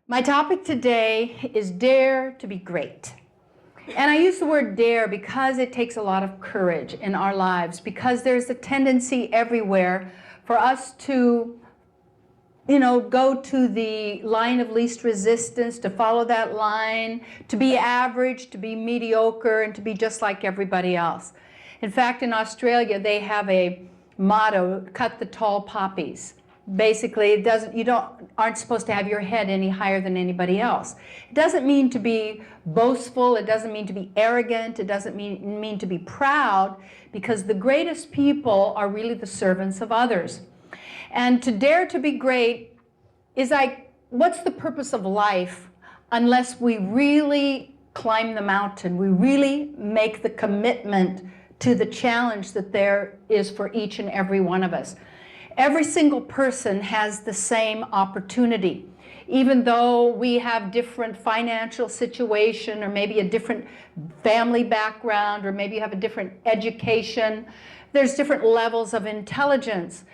My topic today is dare to be great. And I use the word dare because it takes a lot of courage in our lives, because there's a tendency everywhere for us to, go to the line of least resistance, to follow that line, to be average, to be mediocre, and to be just like everybody else. In fact, in Australia, they have a motto, cut the tall poppies. Basically, aren't supposed to have your head any higher than anybody else. It doesn't mean to be boastful, it doesn't mean to be arrogant, it doesn't mean to be proud, because the greatest people are really the servants of others. And to dare to be great is like, what's the purpose of life unless we really climb the mountain, we really make the commitment to the challenge that there is for each and every one of us. Every single person has the same opportunity. Even though we have different financial situation, or maybe a different family background, or maybe you have a different education, there's different levels of intelligence.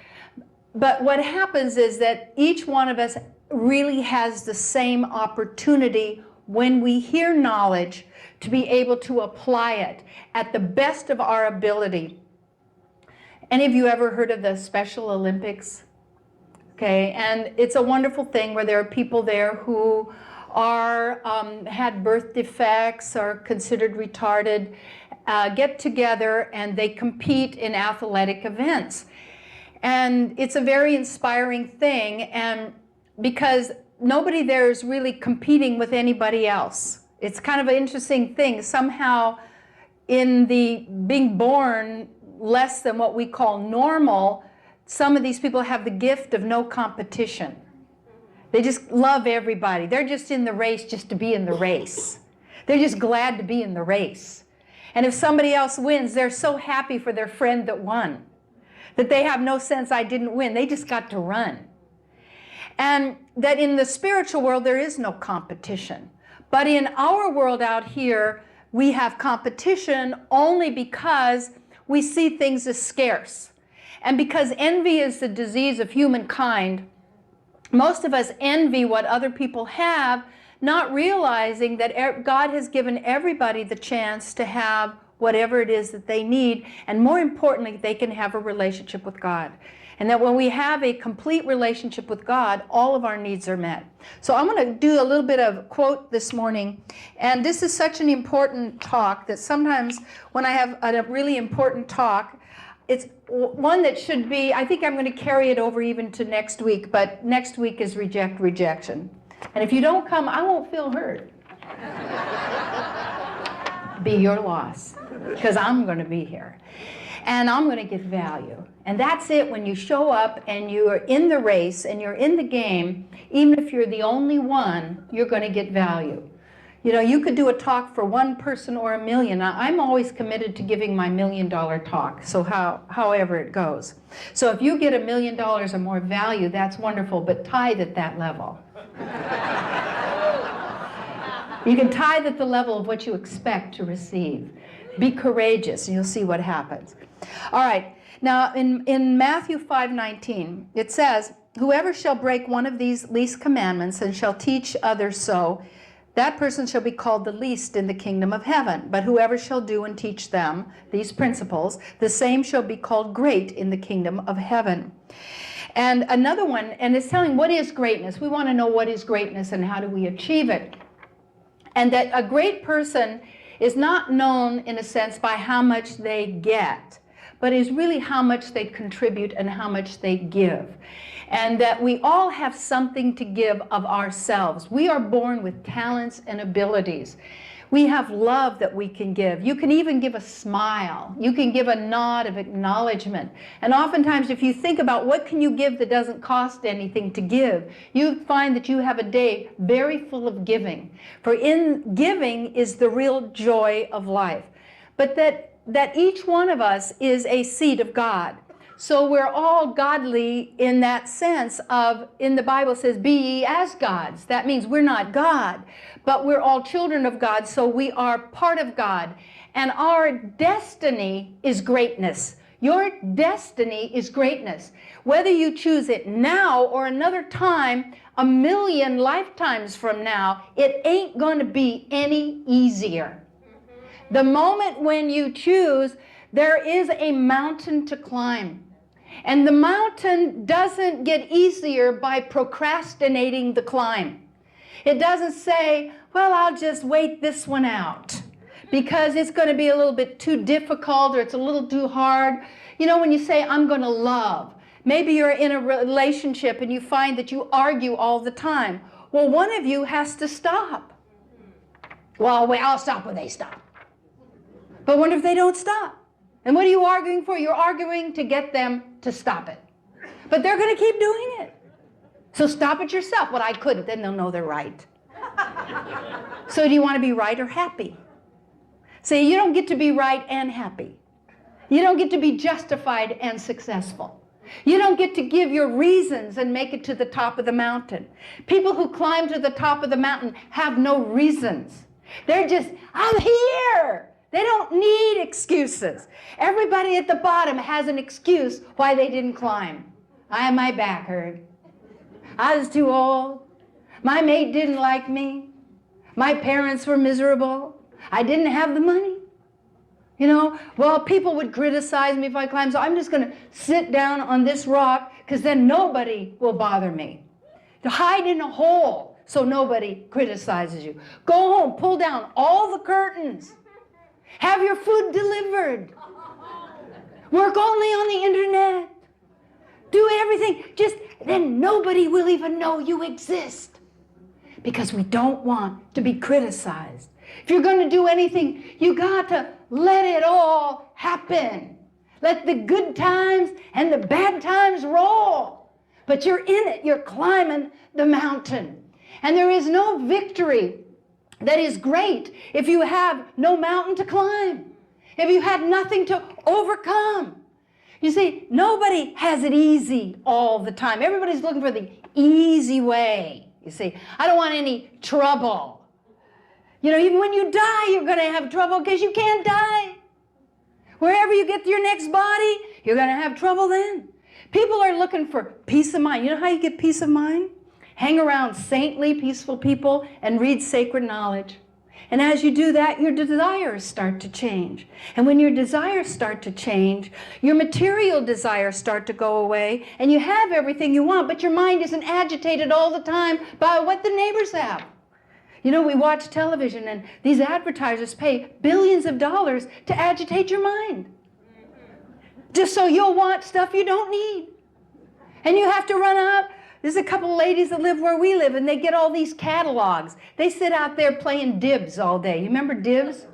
But what happens is that each one of us really has the same opportunity when we hear knowledge to be able to apply it at the best of our ability. Any of you ever heard of the Special Olympics? Okay, and it's a wonderful thing where there are people there who are had birth defects, are considered retarded, get together and they compete in athletic events. And it's a very inspiring thing, and because nobody there is really competing with anybody else. It's kind of an interesting thing. Somehow in the being born less than what we call normal, some of these people have the gift of no competition. They just love everybody. They're just in the race just to be in the race. They're just glad to be in the race. And if somebody else wins, they're so happy for their friend that won, that they have no sense, I didn't win, they just got to run. And that in the spiritual world, there is no competition. But in our world out here, we have competition only because we see things as scarce. And because envy is the disease of humankind, most of us envy what other people have, not realizing that God has given everybody the chance to have whatever it is that they need, and more importantly, they can have a relationship with God. And that when we have a complete relationship with God, all of our needs are met. So I'm going to do a little bit of quote this morning. And this is such an important talk that sometimes when I have a really important talk, it's one that should be, I think I'm going to carry it over even to next week, but next week is rejection. And if you don't come, I won't feel hurt. Be your loss, because I'm going to be here. And I'm going to get value. And that's it. When you show up and you are in the race and you're in the game, even if you're the only one, you're going to get value. You could do a talk for one person or a million. I'm always committed to giving my $1 million talk, so however it goes. So if you get $1 million or more value, that's wonderful, but tithe at that level. You can tithe at the level of what you expect to receive. Be courageous, and you'll see what happens. All right, now in Matthew 5:19, it says, "Whoever shall break one of these least commandments and shall teach others so, that person shall be called the least in the kingdom of heaven. But whoever shall do and teach them these principles, the same shall be called great in the kingdom of heaven." And another one, and it's telling what is greatness. We want to know what is greatness and how do we achieve it. And that a great person is not known, in a sense, by how much they get, but is really how much they contribute and how much they give. And that we all have something to give of ourselves. We are born with talents and abilities. We have love that we can give. You can even give a smile. You can give a nod of acknowledgement. And oftentimes, if you think about what can you give that doesn't cost anything to give, you find that you have a day very full of giving. For in giving is the real joy of life. But that each one of us is a seed of God. So we're all godly in that sense of, in the Bible says, be ye as gods. That means we're not God, but we're all children of God, so we are part of God. And our destiny is greatness. Your destiny is greatness. Whether you choose it now or another time, 1,000,000 lifetimes from now, it ain't going to be any easier. The moment when you choose, there is a mountain to climb. And the mountain doesn't get easier by procrastinating the climb. It doesn't say, well, I'll just wait this one out because it's going to be a little bit too difficult or it's a little too hard. You know, when you say, I'm going to love, maybe you're in a relationship and you find that you argue all the time. Well, one of you has to stop. Well, wait, I'll stop when they stop. But what if they don't stop? And what are you arguing for? You're arguing to get them to stop it. But they're going to keep doing it. So stop it yourself. Well, I couldn't. Then they'll know they're right. So do you want to be right or happy? See, you don't get to be right and happy. You don't get to be justified and successful. You don't get to give your reasons and make it to the top of the mountain. People who climb to the top of the mountain have no reasons. They're just, I'm here. They don't need excuses. Everybody at the bottom has an excuse why they didn't climb. My back hurt. I was too old. My mate didn't like me. My parents were miserable. I didn't have the money. You know, well, people would criticize me if I climbed, so I'm just going to sit down on this rock because then nobody will bother me. To hide in a hole so nobody criticizes you. Go home, pull down all the curtains. Have your food delivered. Work only on the internet. Do everything. Just then nobody will even know you exist. Because we don't want to be criticized. If you're going to do anything, you got to let it all happen. Let the good times and the bad times roll. But you're in it. You're climbing the mountain. And there is no victory that is great if you have no mountain to climb, if you had nothing to overcome. You see, nobody has it easy all the time. Everybody's looking for the easy way. You see, I don't want any trouble. You know, even when you die, you're going to have trouble because you can't die. Wherever you get to your next body, you're going to have trouble then. People are looking for peace of mind. You know how you get peace of mind? Hang around saintly, peaceful people and read sacred knowledge. And as you do that, your desires start to change. And when your desires start to change, your material desires start to go away, and you have everything you want, but your mind isn't agitated all the time by what the neighbors have. You know, we watch television, and these advertisers pay billions of dollars to agitate your mind. Just so you'll want stuff you don't need. And you have to run out. There's a couple of ladies that live where we live, and they get all these catalogs. They sit out there playing dibs all day. You remember dibs?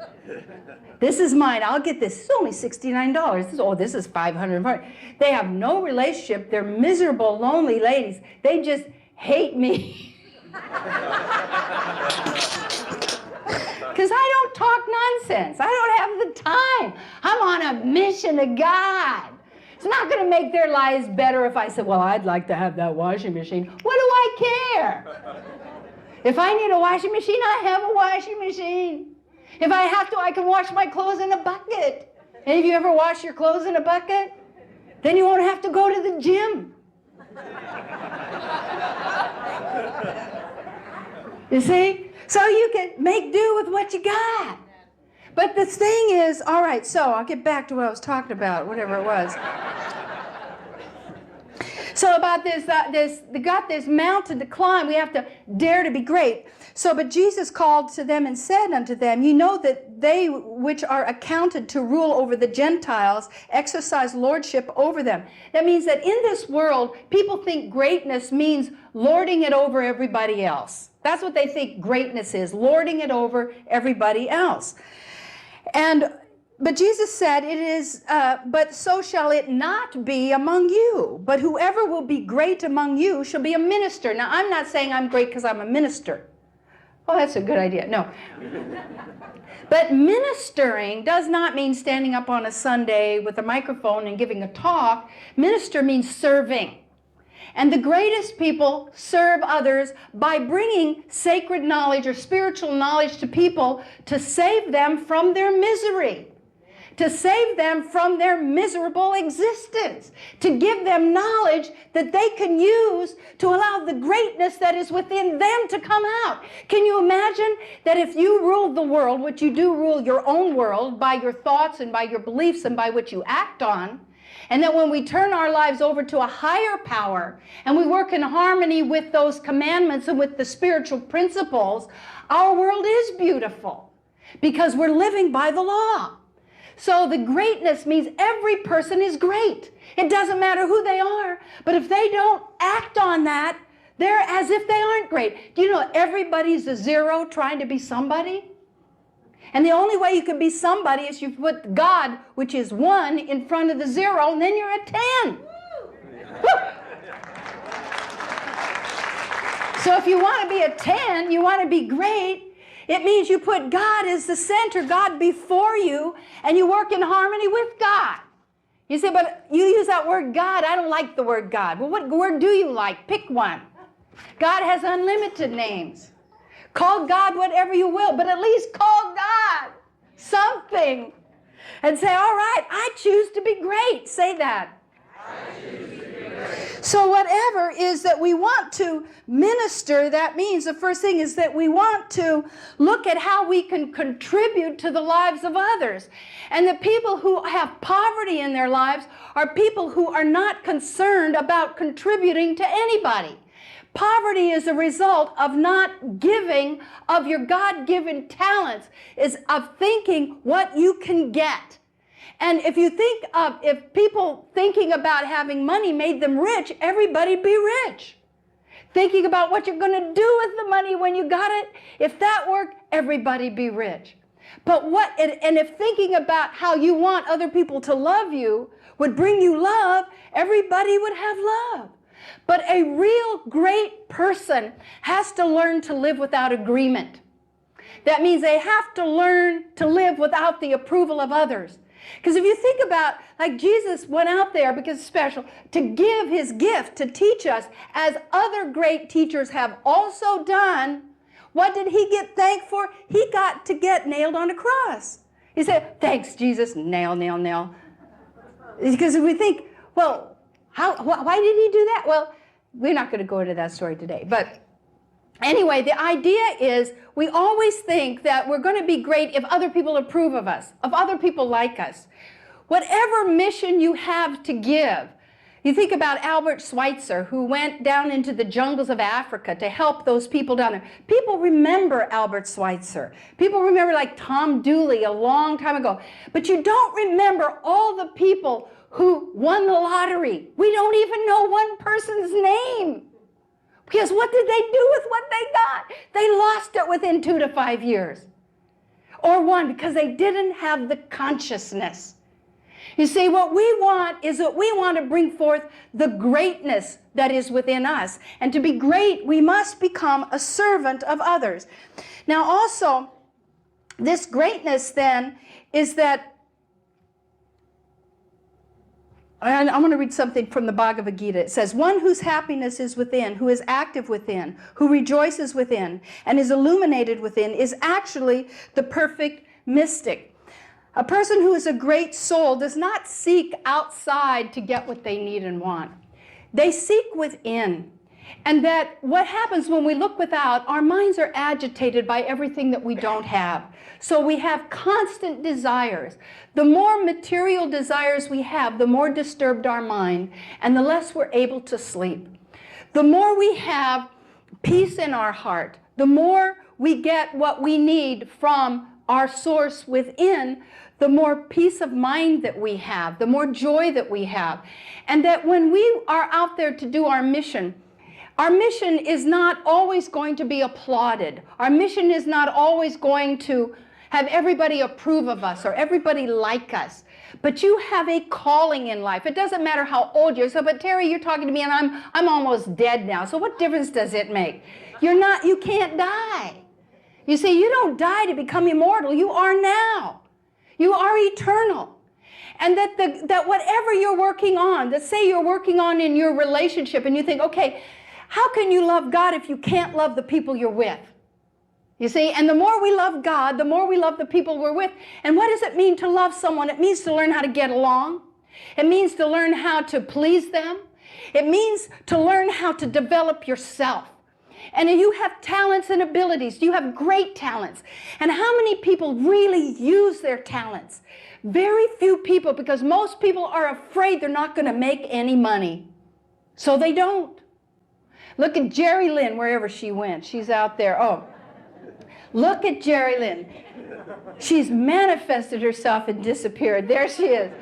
This is mine. I'll get this. It's only $69. This is $500. They have no relationship. They're miserable, lonely ladies. They just hate me. Because I don't talk nonsense. I don't have the time. I'm on a mission to God. It's not going to make their lives better if I say, well, I'd like to have that washing machine. What do I care? If I need a washing machine, I have a washing machine. If I have to, I can wash my clothes in a bucket. And if you ever wash your clothes in a bucket, then you won't have to go to the gym. You see? So you can make do with what you got. But the thing is, all right, so I'll get back to what I was talking about, whatever it was. So about they got this mountain to climb. We have to dare to be great. So, but Jesus called to them and said unto them, you know that they which are accounted to rule over the Gentiles exercise lordship over them. That means that in this world, people think greatness means lording it over everybody else. That's what they think greatness is, lording it over everybody else. But Jesus said, it is, but so shall it not be among you. But whoever will be great among you shall be a minister. Now, I'm not saying I'm great because I'm a minister. Well, that's a good idea. No. But ministering does not mean standing up on a Sunday with a microphone and giving a talk. Minister means serving. And the greatest people serve others by bringing sacred knowledge or spiritual knowledge to people to save them from their misery. to save them from their miserable existence, to give them knowledge that they can use to allow the greatness that is within them to come out. Can you imagine that if you ruled the world, which you do rule your own world by your thoughts and by your beliefs and by what you act on, and that when we turn our lives over to a higher power and we work in harmony with those commandments and with the spiritual principles, our world is beautiful because we're living by the law. So the greatness means every person is great. It doesn't matter who they are, but if they don't act on that, they're as if they aren't great. Do you know everybody's a zero trying to be somebody? And the only way you can be somebody is you put God, which is 1, in front of the 0, and then you're a 10. So if you want to be a 10, you want to be great, it means you put God as the center, God before you, and you work in harmony with God. You say, but you use that word God. I don't like the word God. Well, what word do you like? Pick one. God has unlimited names. Call God whatever you will, but at least call God something. And say, all right, I choose to be great. Say that. I choose to be great. So whatever is that we want to minister, that means the first thing is that we want to look at how we can contribute to the lives of others. And the people who have poverty in their lives are people who are not concerned about contributing to anybody. Poverty is a result of not giving of your God-given talents, is of thinking what you can get. And if you think of, if people thinking about having money made them rich, everybody be rich. Thinking about what you're going to do with the money when you got it, if that worked, everybody be rich. But and if thinking about how you want other people to love you would bring you love, everybody would have love. But a real great person has to learn to live without agreement. That means they have to learn to live without the approval of others. Because if you think about, like Jesus went out there, because it's special, to give his gift, to teach us, as other great teachers have also done, what did he get thanked for? He got to get nailed on a cross. He said, thanks, Jesus, nail, nail, nail. Because we think, well, why did he do that? Well, we're not going to go into that story today. But anyway, the idea is we always think that we're going to be great if other people approve of us, if other people like us. Whatever mission you have to give. You think about Albert Schweitzer, who went down into the jungles of Africa to help those people down there. People remember Albert Schweitzer. People remember like Tom Dooley a long time ago. But you don't remember all the people who won the lottery. We don't even know one person's name. Because what did they do with what they got? They lost it within 2 to 5 years. Or 1, because they didn't have the consciousness. You see, what we want is that we want to bring forth the greatness that is within us. And to be great, we must become a servant of others. Now also, this greatness then is that, and I'm going to read something from the Bhagavad Gita. It says, one whose happiness is within, who is active within, who rejoices within, and is illuminated within, is actually the perfect mystic. A person who is a great soul does not seek outside to get what they need and want. They seek within. And that what happens when we look without, our minds are agitated by everything that we don't have. So we have constant desires. The more material desires we have, the more disturbed our mind, and the less we're able to sleep. The more we have peace in our heart, the more we get what we need from our source within, the more peace of mind that we have, the more joy that we have. And that when we are out there to do our mission is not always going to be applauded. Our mission is not always going to have everybody approve of us or everybody like us. But you have a calling in life. It doesn't matter how old you are. So, but Terry, you're talking to me and I'm almost dead now. So what difference does it make? You can't die. You see, you don't die to become immortal. You are now. You are eternal. And that whatever you're working on, that say you're working on in your relationship and you think, okay, how can you love God if you can't love the people you're with? You see, and the more we love God, the more we love the people we're with. And what does it mean to love someone? It means to learn how to get along. It means to learn how to please them. It means to learn how to develop yourself. And you have talents and abilities. You have great talents. And how many people really use their talents? Very few people, because most people are afraid they're not going to make any money. So they don't. Look at Jerry Lynn, wherever she went. She's out there. Oh, look at Jerry Lynn. She's manifested herself and disappeared. There she is.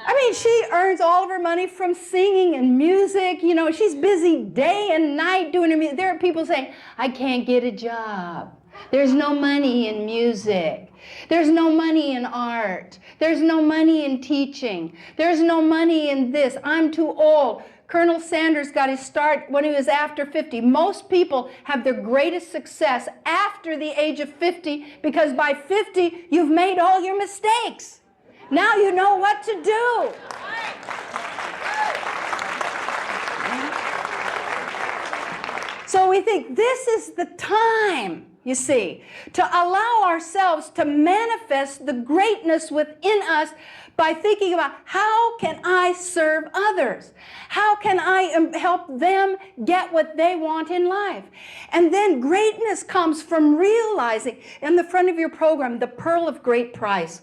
I mean, she earns all of her money from singing and music. You know, she's busy day and night doing her music. There are people saying, I can't get a job. There's no money in music. There's no money in art. There's no money in teaching. There's no money in this. I'm too old. Colonel Sanders got his start when he was after 50. Most people have their greatest success after the age of 50 because by 50, you've made all your mistakes. Now you know what to do. So we think this is the time, you see, to allow ourselves to manifest the greatness within us by thinking about how can I serve others? How can I help them get what they want in life? And then greatness comes from realizing, in the front of your program, the pearl of great price.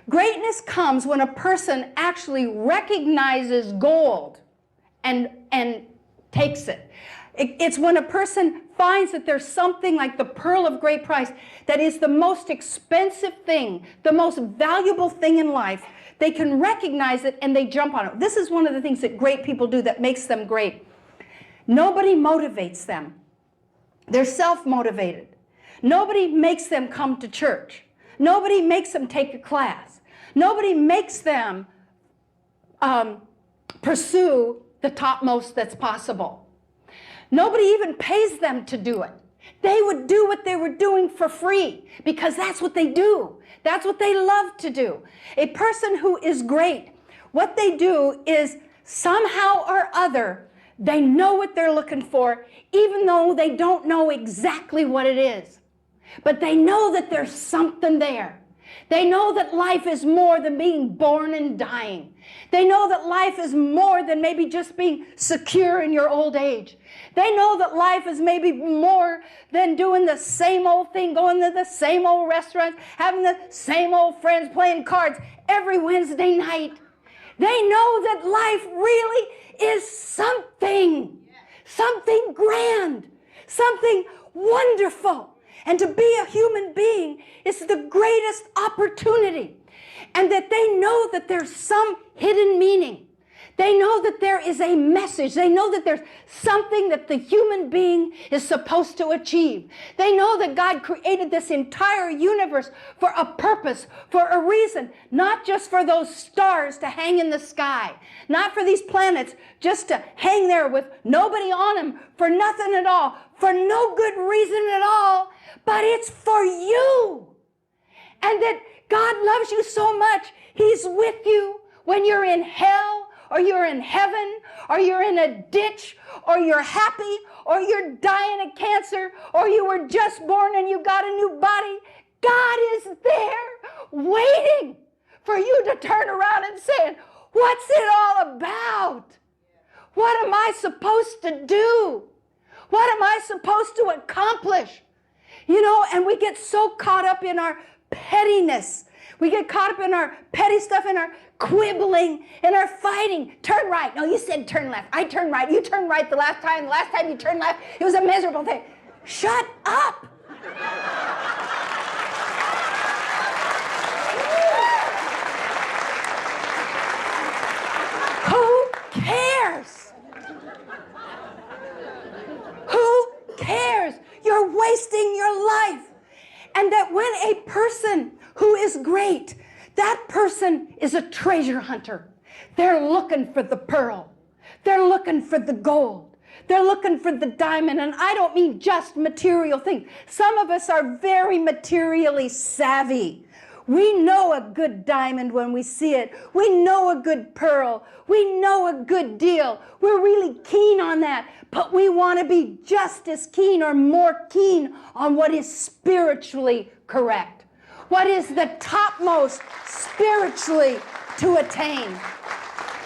Greatness comes when a person actually recognizes gold and takes it. It's when a person finds that there's something like the pearl of great price that is the most expensive thing, the most valuable thing in life. They can recognize it and they jump on it. This is one of the things that great people do that makes them great. Nobody motivates them. They're self-motivated. Nobody makes them come to church. Nobody makes them take a class. Nobody makes them pursue the topmost that's possible. Nobody even pays them to do it. They would do what they were doing for free because that's what they do. That's what they love to do. A person who is great, what they do is somehow or other, they know what they're looking for, even though they don't know exactly what it is. But they know that there's something there. They know that life is more than being born and dying. They know that life is more than maybe just being secure in your old age. They know that life is maybe more than doing the same old thing, going to the same old restaurants, having the same old friends, playing cards every Wednesday night. They know that life really is something grand, something wonderful. And to be a human being is the greatest opportunity. And that they know that there's some hidden meaning. They know that there is a message. They know that there's something that the human being is supposed to achieve. They know that God created this entire universe for a purpose, for a reason, not just for those stars to hang in the sky, not for these planets just to hang there with nobody on them, for nothing at all, for no good reason at all, but it's for you. And that God loves you so much, He's with you when you're in hell, or you're in heaven, or you're in a ditch, or you're happy, or you're dying of cancer, or you were just born and you got a new body. God is there waiting for you to turn around and say, what's it all about? What am I supposed to do? What am I supposed to accomplish? You know, and we get so caught up in our pettiness. We get caught up in our petty stuff, in our quibbling, in our fighting. Turn right. No, you said turn left. I turned right. You turned right the last time. The last time you turned left, it was a miserable thing. Shut up. Who cares? Who cares? You're wasting your life. And that when a person who is great, that person is a treasure hunter. They're looking for the pearl. They're looking for the gold. They're looking for the diamond. And I don't mean just material things. Some of us are very materially savvy. We know a good diamond when we see it. We know a good pearl. We know a good deal. We're really keen on that, but we want to be just as keen or more keen on what is spiritually correct. What is the topmost spiritually to attain?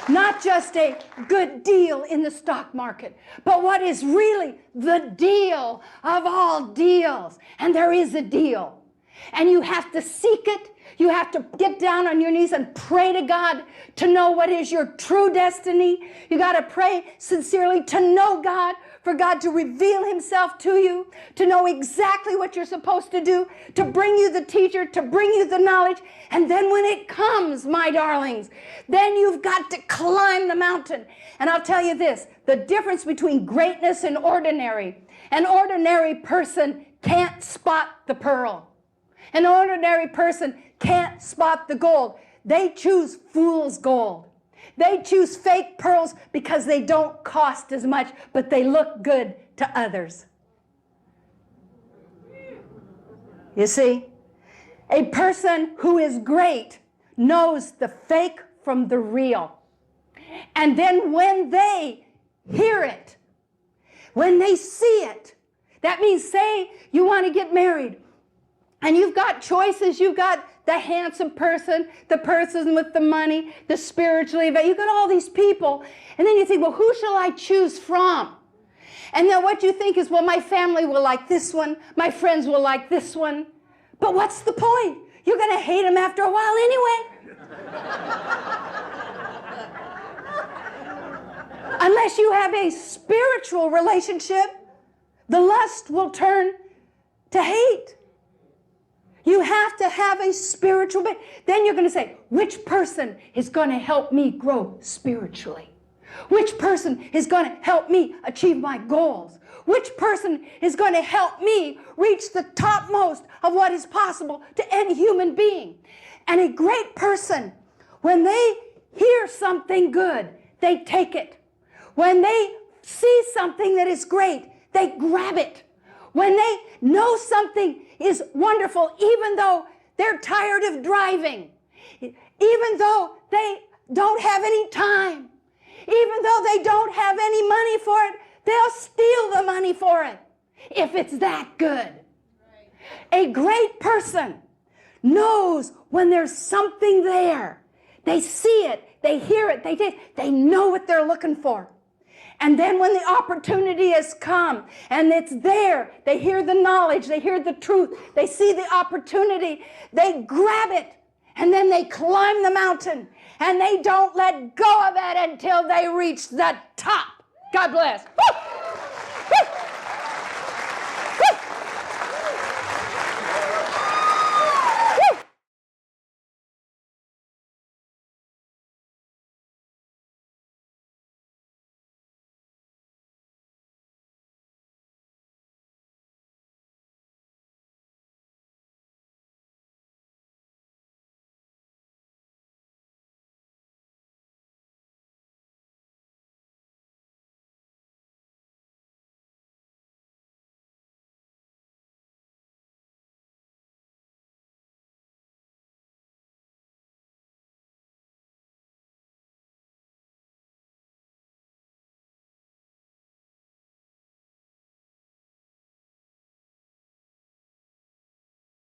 Not just a good deal in the stock market, but what is really the deal of all deals. And there is a deal. And you have to seek it. You have to get down on your knees and pray to God to know what is your true destiny. You got to pray sincerely to know God, for God to reveal himself to you, to know exactly what you're supposed to do, to bring you the teacher, to bring you the knowledge. And then when it comes, my darlings, then you've got to climb the mountain. And I'll tell you this, the difference between greatness and ordinary. An ordinary person can't spot the pearl. An ordinary person can't spot the gold. They choose fool's gold. They choose fake pearls because they don't cost as much, but they look good to others. You see, a person who is great knows the fake from the real. And then when they hear it, when they see it, that means, say you want to get married, and you've got choices. You've got the handsome person, the person with the money, the spiritually, you've got all these people. And then you think, well, who shall I choose from? And then what you think is, well, my family will like this one. My friends will like this one. But what's the point? You're going to hate them after a while anyway. Unless you have a spiritual relationship, the lust will turn to hate. You have to have a spiritual base. Then you're going to say, which person is going to help me grow spiritually? Which person is going to help me achieve my goals? Which person is going to help me reach the topmost of what is possible to any human being? And a great person, when they hear something good, they take it. When they see something that is great, they grab it. When they know something is wonderful, even though they're tired of driving, even though they don't have any time, even though they don't have any money for it, they'll steal the money for it if it's that good. A great person knows when there's something there. They see it, they hear it, they know what they're looking for. And then when the opportunity has come and it's there, they hear the knowledge, they hear the truth, they see the opportunity, they grab it, and then they climb the mountain, and they don't let go of it until they reach the top. God bless. Woo!